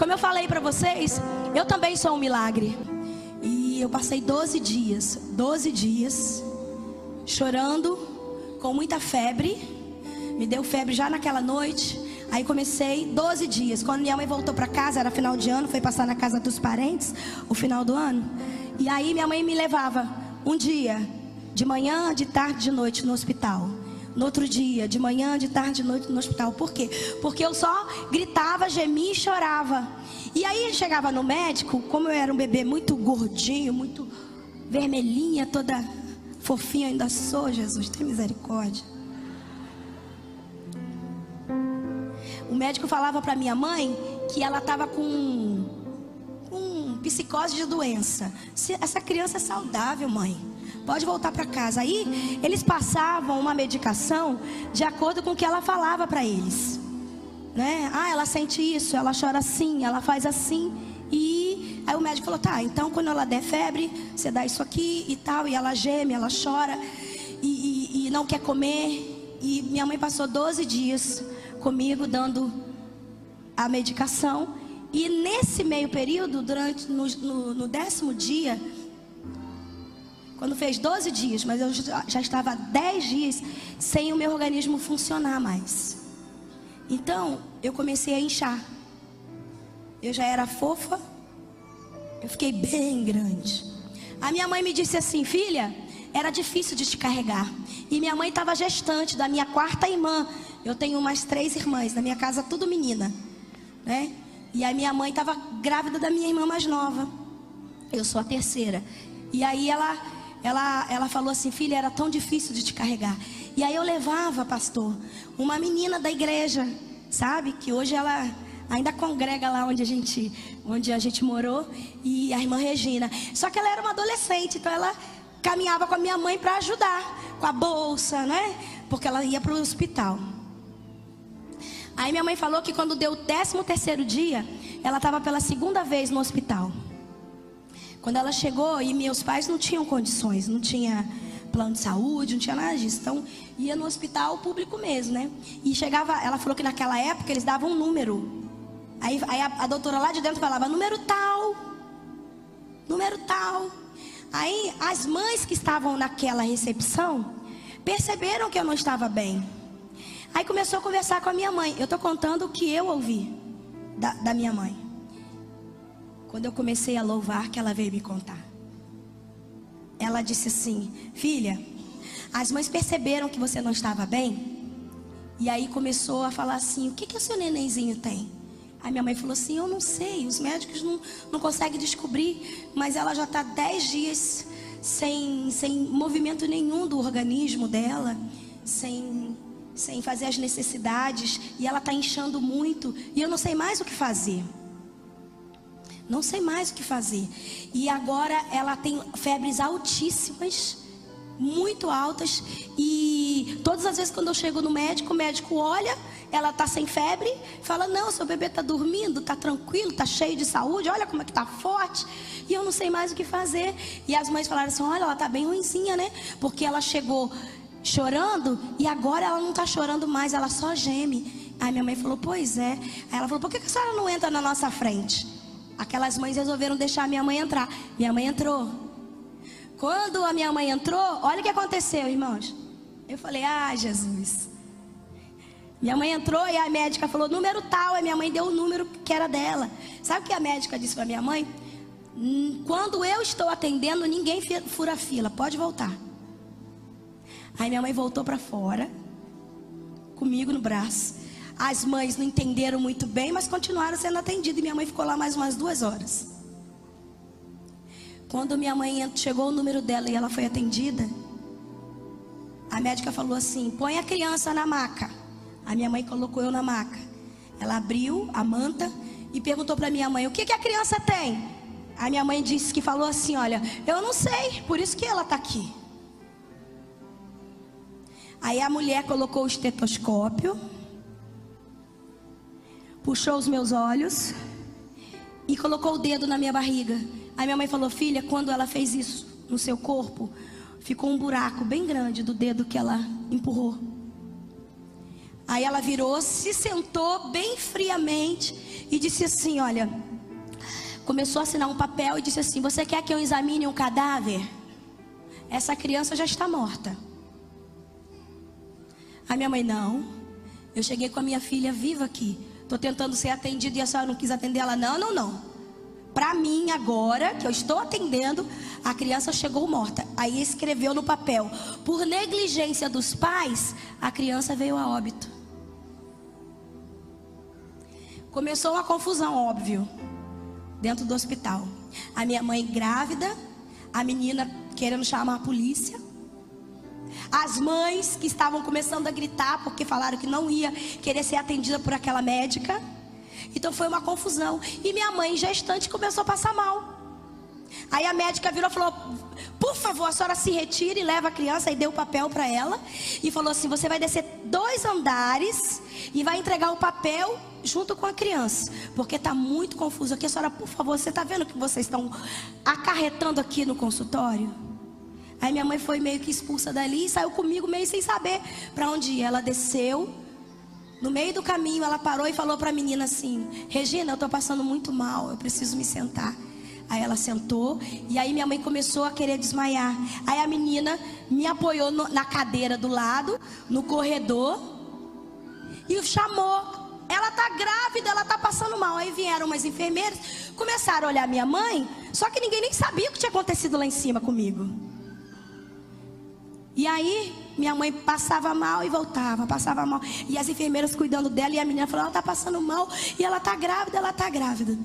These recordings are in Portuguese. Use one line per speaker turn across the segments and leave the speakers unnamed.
Como eu falei para vocês, eu também sou um milagre. E eu passei 12 dias chorando, com muita febre. Me deu febre já naquela noite. Aí comecei 12 dias. Quando minha mãe voltou para casa, era final de ano, foi passar na casa dos parentes, o final do ano. E aí minha mãe me levava um dia, de manhã, de tarde, de noite no hospital. No outro dia, de manhã, de tarde, de noite no hospital. Por quê? Porque eu só gritava, gemia e chorava. E aí chegava no médico, como eu era um bebê muito gordinho, muito vermelhinha, toda fofinha, ainda sou, Jesus, tem misericórdia. O médico falava para minha mãe que ela estava com psicose de doença. Essa criança é saudável, mãe, pode voltar para casa. Aí eles passavam uma medicação de acordo com o que ela falava para eles, né? Ah, ela sente isso, ela chora assim, ela faz assim. E aí o médico falou, tá, então quando ela der febre, você dá isso aqui e tal. E ela geme, ela chora e não quer comer. E minha mãe passou 12 dias comigo dando a medicação. E nesse meio período, no 10º dia, quando fez 12 dias, mas eu já estava 10 dias sem o meu organismo funcionar mais. Então eu comecei a inchar. Eu já era fofa, eu fiquei bem grande. A minha mãe me disse assim, filha, era difícil de te carregar. E minha mãe estava gestante da minha 4ª irmã. Eu tenho umas 3 irmãs, na minha casa tudo menina, né? E a minha mãe estava grávida da minha irmã mais nova. Eu sou a 3ª. E aí ela falou assim, filha, era tão difícil de te carregar. E aí eu levava, pastor, uma menina da igreja, sabe? Que hoje ela ainda congrega lá onde a gente morou. E a irmã Regina. Só que ela era uma adolescente, então ela caminhava com a minha mãe para ajudar, com a bolsa, né? Porque ela ia para o hospital. Aí minha mãe falou que quando deu o 13º dia, ela estava pela 2ª vez no hospital. Quando ela chegou, e meus pais não tinham condições, não tinha plano de saúde, não tinha nada disso. Então ia no hospital público mesmo, né? E chegava, ela falou que naquela época eles davam um número. Aí a doutora lá de dentro falava, número tal, número tal. Aí as mães que estavam naquela recepção perceberam que eu não estava bem. Aí começou a conversar com a minha mãe. Eu estou contando o que eu ouvi da minha mãe. Quando eu comecei a louvar, que ela veio me contar. Ela disse assim, filha, as mães perceberam que você não estava bem. E aí começou a falar assim, o que o seu nenenzinho tem? Aí minha mãe falou assim, eu não sei, os médicos não conseguem descobrir. Mas ela já está 10 dias sem movimento nenhum do organismo dela, sem fazer as necessidades, e ela está inchando muito, e eu não sei mais o que fazer. Não sei mais o que fazer. E agora ela tem febres altíssimas, muito altas, e todas as vezes quando eu chego no médico, o médico olha, ela está sem febre, fala, não, seu bebê está dormindo, está tranquilo, está cheio de saúde, olha como é que está forte. E eu não sei mais o que fazer. E as mães falaram assim, olha, ela está bem ruinzinha, né? Porque ela chegou chorando e agora ela não está chorando mais, ela só geme. Aí minha mãe falou, pois é. Aí ela falou, por que a senhora não entra na nossa frente? Aquelas mães resolveram deixar a minha mãe entrar. Minha mãe entrou. Quando a minha mãe entrou, olha o que aconteceu, irmãos. Eu falei, ah, Jesus. Minha mãe entrou e a médica falou, número tal. Aí minha mãe deu o número que era dela. Sabe o que a médica disse para minha mãe? Quando eu estou atendendo, ninguém fura fila, pode voltar. Aí minha mãe voltou para fora, comigo no braço. As mães não entenderam muito bem, mas continuaram sendo atendidas. E minha mãe ficou lá mais umas 2 horas. Quando minha mãe chegou o número dela e ela foi atendida, a médica falou assim, põe a criança na maca. A minha mãe colocou eu na maca. Ela abriu a manta e perguntou para minha mãe, o que a criança tem? A minha mãe disse que falou assim, olha, eu não sei, por isso que ela está aqui. Aí a mulher colocou o estetoscópio, puxou os meus olhos e colocou o dedo na minha barriga. Aí minha mãe falou, filha, quando ela fez isso no seu corpo, ficou um buraco bem grande do dedo que ela empurrou. Aí ela virou, se sentou bem friamente e disse assim, olha, começou a assinar um papel e disse assim: você quer que eu examine um cadáver? Essa criança já está morta. A minha mãe: não, eu cheguei com a minha filha viva aqui, estou tentando ser atendida e a senhora não quis atender ela. Não, para mim agora, que eu estou atendendo, a criança chegou morta. Aí escreveu no papel: por negligência dos pais, a criança veio a óbito. Começou uma confusão, óbvio, dentro do hospital. A minha mãe grávida, a menina querendo chamar a polícia, as mães que estavam começando a gritar porque falaram que não ia querer ser atendida por aquela médica. Então foi uma confusão. E minha mãe gestante começou a passar mal. Aí a médica virou e falou: por favor, a senhora se retire e leva a criança. E deu o papel para ela e falou assim: você vai descer 2 andares e vai entregar o papel junto com a criança, porque está muito confuso aqui. A senhora, por favor, você está vendo que vocês estão acarretando aqui no consultório? Aí minha mãe foi meio que expulsa dali e saiu comigo meio sem saber para onde ir. Ela desceu, no meio do caminho ela parou e falou para a menina assim: Regina, eu estou passando muito mal, eu preciso me sentar. Aí ela sentou e aí minha mãe começou a querer desmaiar. Aí a menina me apoiou na cadeira do lado, no corredor, e chamou: ela está grávida, ela está passando mal. Aí vieram umas enfermeiras, começaram a olhar minha mãe, só que ninguém nem sabia o que tinha acontecido lá em cima comigo. E aí minha mãe passava mal e voltava, passava mal, e as enfermeiras cuidando dela, e a menina falou: ela está passando mal e ela está grávida, ela está grávida.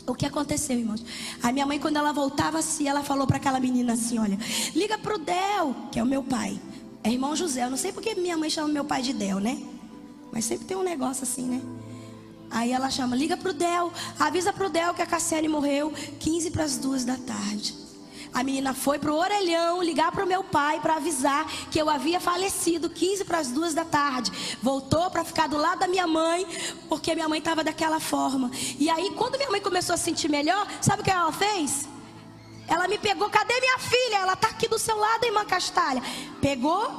O que aconteceu, irmãos? A minha mãe, quando ela voltava assim, ela falou para aquela menina assim: olha, liga para o Del, que é o meu pai, é irmão José. Eu não sei porque minha mãe chama meu pai de Del, né? Mas sempre tem um negócio assim, né? Aí ela chama: liga para o Del, avisa para o Del que a Cassiane morreu 15 para as 2 da tarde. A menina foi para o orelhão ligar para o meu pai para avisar que eu havia falecido 15 para as 2 da tarde. Voltou para ficar do lado da minha mãe, porque minha mãe estava daquela forma. E aí quando minha mãe começou a se sentir melhor, sabe o que ela fez? Ela me pegou: cadê minha filha? Ela está aqui do seu lado, irmã Castalha. Pegou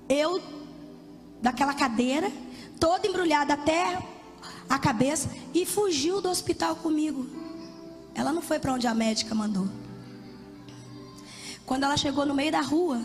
eu daquela cadeira, toda embrulhada até a cabeça, e fugiu do hospital comigo. Ela não foi para onde a médica mandou. Quando ela chegou no meio da rua,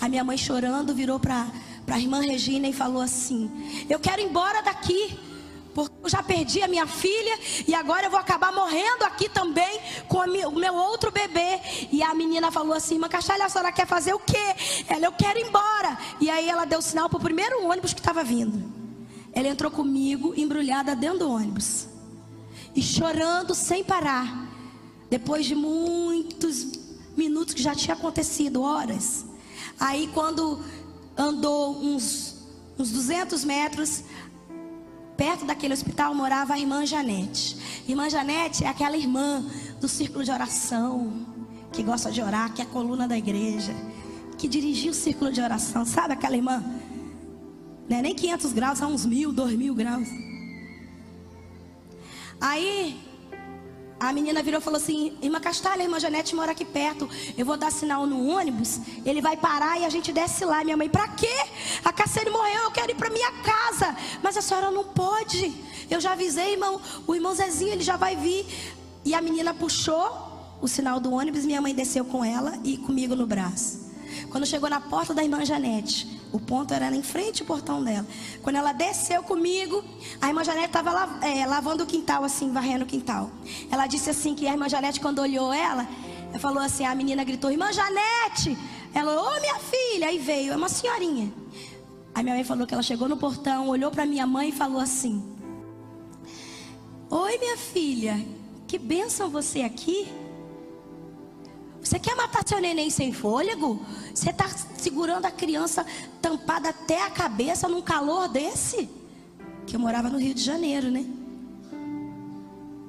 a minha mãe chorando virou para a irmã Regina e falou assim: eu quero ir embora daqui, porque eu já perdi a minha filha e agora eu vou acabar morrendo aqui também com o meu outro bebê. E a menina falou assim: irmã Castalha, a senhora quer fazer o quê? Ela: eu quero ir embora. E aí ela deu sinal para o primeiro ônibus que estava vindo. Ela entrou comigo embrulhada dentro do ônibus e chorando sem parar. Depois de muitos minutos, que já tinha acontecido, horas. Aí quando andou uns 200 metros, perto daquele hospital morava a irmã Janete. Irmã Janete é aquela irmã do círculo de oração, que gosta de orar, que é a coluna da igreja, que dirigiu o círculo de oração. Sabe aquela irmã? Não é nem 500 graus, são uns 1000, 2000 graus. Aí a menina virou e falou assim: irmã Castalha, a irmã Janete mora aqui perto, eu vou dar sinal no ônibus, ele vai parar e a gente desce lá. Minha mãe: pra quê? A Cassiane morreu, eu quero ir pra minha casa. Mas a senhora não pode, eu já avisei, irmão, o irmão Zezinho, ele já vai vir. E a menina puxou o sinal do ônibus, minha mãe desceu com ela e comigo no braço. Quando chegou na porta da irmã Janete, o ponto era em frente ao portão dela. Quando ela desceu comigo, a irmã Janete estava lavando o quintal, assim, varrendo o quintal. Ela disse assim que a irmã Janete, quando olhou ela falou assim, a menina gritou: irmã Janete! Ela: ô minha filha! Aí veio, é uma senhorinha. A minha mãe falou que ela chegou no portão, olhou para minha mãe e falou assim: oi minha filha, que bênção você aqui. Você quer matar seu neném sem fôlego? Você está segurando a criança tampada até a cabeça num calor desse? Que eu morava no Rio de Janeiro, né?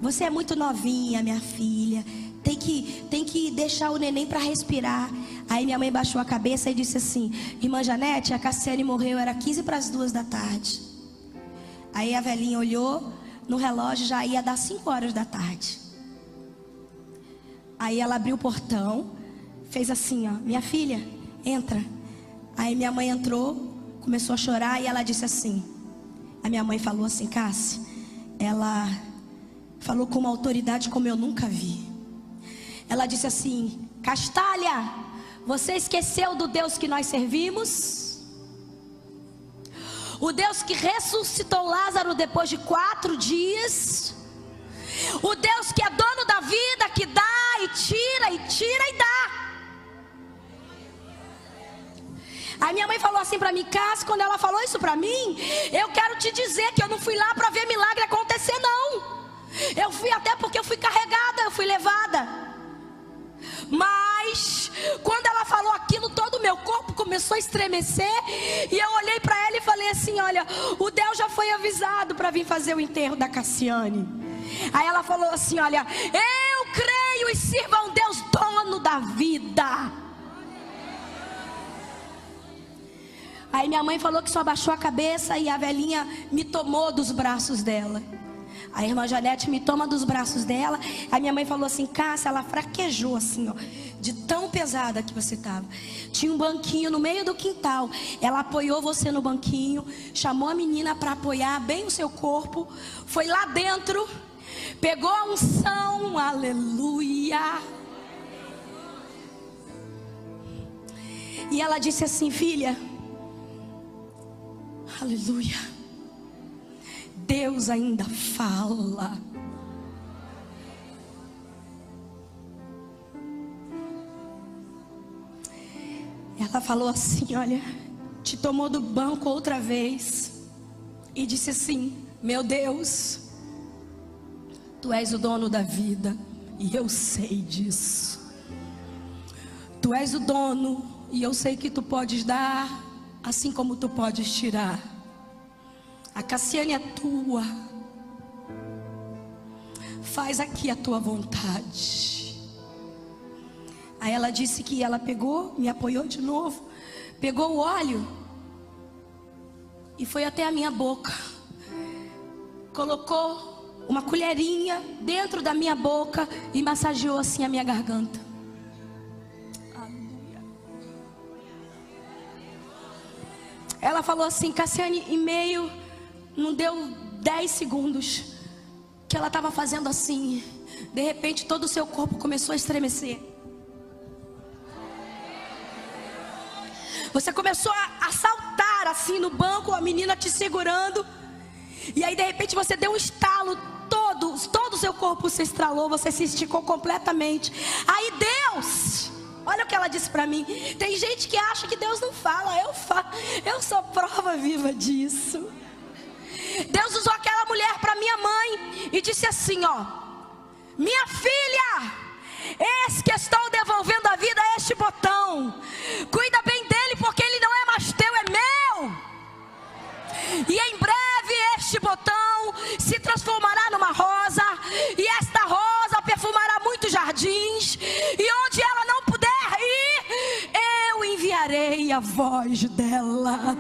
Você é muito novinha, minha filha. Tem que deixar o neném para respirar. Aí minha mãe baixou a cabeça e disse assim: irmã Janete, a Cassiane morreu, era 15 para as 2 da tarde. Aí a velhinha olhou no relógio, já ia dar 5 horas da tarde. Aí ela abriu o portão, fez assim, ó: minha filha, entra. Aí minha mãe entrou, começou a chorar e ela disse assim, a minha mãe falou assim: Cássia, ela falou com uma autoridade como eu nunca vi. Ela disse assim: Castalha, você esqueceu do Deus que nós servimos? O Deus que ressuscitou Lázaro depois de 4 dias? O Deus que é dono da vida, que dá e tira e tira e dá. A minha mãe falou assim para mim: Cássia, quando ela falou isso para mim, eu quero te dizer que eu não fui lá para ver milagre acontecer, não. Eu fui até porque eu fui carregada, eu fui levada. Mas quando ela falou aquilo, todo o meu corpo começou a estremecer. E eu olhei para ela e falei assim: olha, o Deus já foi avisado para vir fazer o enterro da Cassiane. Aí ela falou assim: olha, eu creio e sirvo a um Deus dono da vida. Aí minha mãe falou que só abaixou a cabeça e a velhinha me tomou dos braços dela. A irmã Janete me toma dos braços dela. A minha mãe falou assim: Cássia, ela fraquejou assim, ó, de tão pesada que você estava. Tinha um banquinho no meio do quintal. Ela apoiou você no banquinho, chamou a menina para apoiar bem o seu corpo. Foi lá dentro, pegou a unção, aleluia. E ela disse assim: filha, aleluia, Deus ainda fala. Ela falou assim: olha, te tomou do banco outra vez e disse assim: meu Deus, tu és o dono da vida e eu sei disso. Tu és o dono e eu sei que tu podes dar, assim como tu podes tirar. A Cassiane é tua. Faz aqui a tua vontade. Aí ela disse que ela pegou, me apoiou de novo, pegou o óleo e foi até a minha boca. Colocou uma colherinha dentro da minha boca e massageou assim a minha garganta. Ela falou assim: Cassiane, em meio, não deu 10 segundos que ela estava fazendo assim, de repente todo o seu corpo começou a estremecer. Você começou a saltar assim no banco, a menina te segurando. E aí de repente você deu um estalo, todo o seu corpo se estralou, você se esticou completamente. Aí Deus, olha o que ela disse para mim: tem gente que acha que Deus não fala, eu falo, eu sou prova viva disso. Deus usou aquela mulher para minha mãe e disse assim: ó, minha filha, eis que estou devolvendo a vida a este botão, cuida bem dele porque ele não é mais teu, é meu. E em breve este botão se transformará numa rosa, e esta rosa perfumará muitos jardins, e onde ela não puder ir, eu enviarei a voz dela.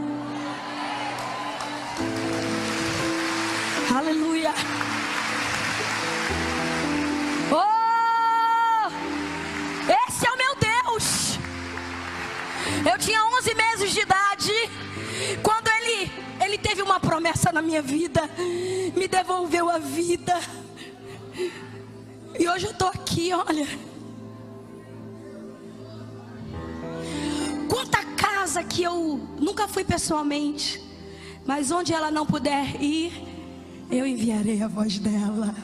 Aleluia. Oh, esse é o meu Deus. Eu tinha 11 meses de idade quando ele teve uma promessa na minha vida, me devolveu a vida. E hoje eu estou aqui, olha. Quanta casa que eu nunca fui pessoalmente, mas onde ela não puder ir, eu enviarei a voz dela.